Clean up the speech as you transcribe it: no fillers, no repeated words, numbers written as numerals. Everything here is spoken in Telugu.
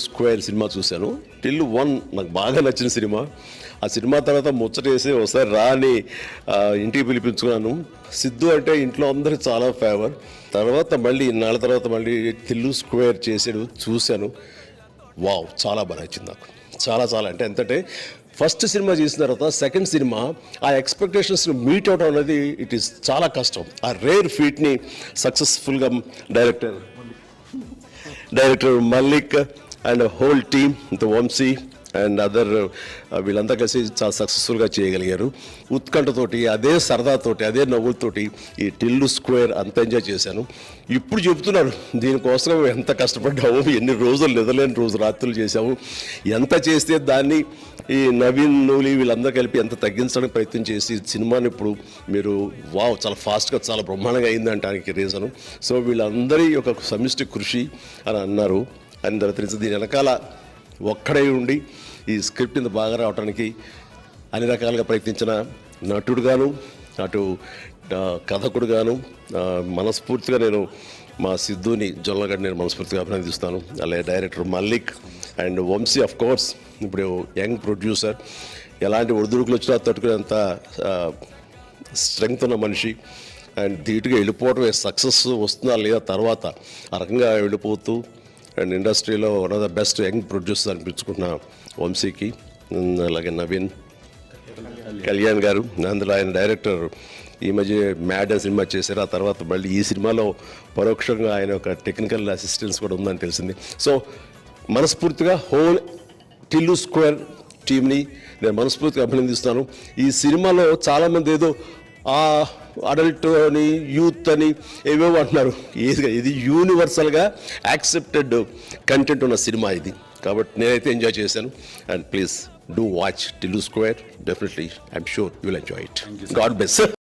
స్క్వేర్ సినిమా చూశాను. టిల్లు 1 నాకు బాగా నచ్చిన సినిమా. ఆ సినిమా తర్వాత ముచ్చటేసి ఒకసారి రాని ఇంటికి పిలిపించుకున్నాను. సిద్ధు అంటే ఇంట్లో అందరికి చాలా ఫేవర్. తర్వాత మళ్ళీ ఇన్నాళ్ళ తర్వాత మళ్ళీ టిల్లు స్క్వేర్ చేసాడు, చూశాను. వావ్, చాలా బాగా నచ్చింది నాకు. చాలా చాలా అంటే ఎంతంటే ఫస్ట్ సినిమా చేసిన తర్వాత సెకండ్ సినిమా ఆ ఎక్స్పెక్టేషన్స్ని మీట్ అవడం అనేది ఇట్ ఈస్ చాలా కష్టం. ఆ రేర్ ఫీట్ని సక్సెస్ఫుల్గా director Mallik and whole team the Vamsi and other వీళ్ళంతా కలిసి చాలా సక్సెస్ఫుల్గా చేయగలిగారు. ఉత్కంఠతోటి, అదే సరదాతోటి, అదే నవ్వులతోటి ఈ టిల్లు స్క్వేర్ అంత ఎంజాయ్ చేశాను. ఇప్పుడు చెప్తున్నాను దీనికోసం ఎంత కష్టపడ్డాము, ఎన్ని రోజులు నిద్రలేని రోజు రాత్రులు చేశాము, ఎంత చేస్తే దాన్ని ఈ నవీన్ నూలి వీళ్ళందరూ కలిపి ఎంత తగ్గించడానికి ప్రయత్నం చేసి సినిమాని ఇప్పుడు మీరు వావ్ చాలా ఫాస్ట్గా చాలా బ్రహ్మాండంగా అయిందంటానికి రీజను. సో వీళ్ళందరి ఒక సమిష్టి కృషి అని అన్నారు. అని తర్వాత దీని వెనకాల ఒక్కడై ఉండి ఈ స్క్రిప్ట్ ఇంత బాగా రావడానికి అన్ని రకాలుగా ప్రయత్నించిన నటుడుగాను, అటు కథకుడుగాను మనస్ఫూర్తిగా నేను మా సిద్ధుని జొల్లగడ్డ నేను మనస్ఫూర్తిగా అభినందిస్తాను. అలాగే director Mallik and Vamsi of course ఇప్పుడు యంగ్ ప్రొడ్యూసర్, ఎలాంటి ఒడిదుడుకులు వచ్చినా తట్టుకునేంత స్ట్రెంగ్త్ ఉన్న మనిషి. అండ్ ధీటుగా వెళ్ళిపోవటమే సక్సెస్ వస్తుందా లేదా తర్వాత ఆ రకంగా వెళ్ళిపోతూ అండ్ ఇండస్ట్రీలో one of the best young producer అనిపించుకున్న వంశీకి, అలాగే నవీన్ కళ్యాణ్ గారు, అందులో ఆయన డైరెక్టర్ ఈ మధ్య మ్యాడ్ అనే సినిమా చేశారు. ఆ తర్వాత మళ్ళీ ఈ సినిమాలో పరోక్షంగా ఆయన ఒక టెక్నికల్ అసిస్టెన్స్ కూడా ఉందని తెలిసింది. సో మనస్ఫూర్తిగా హోల్ టిల్లు స్క్వేర్ టీమ్ని నేను మనస్ఫూర్తిగా అభినందిస్తాను. ఈ సినిమాలో చాలామంది ఏదో అడల్ట్ అని యూత్ అని ఏవేవో అంటున్నారు. ఇది యూనివర్సల్గా యాక్సెప్టెడ్ కంటెంట్ ఉన్న సినిమా ఇది. కాబట్టి నేనైతే ఎంజాయ్ చేశాను. And please do watch Tillu square. Definitely I'm sure you will enjoy it. God bless.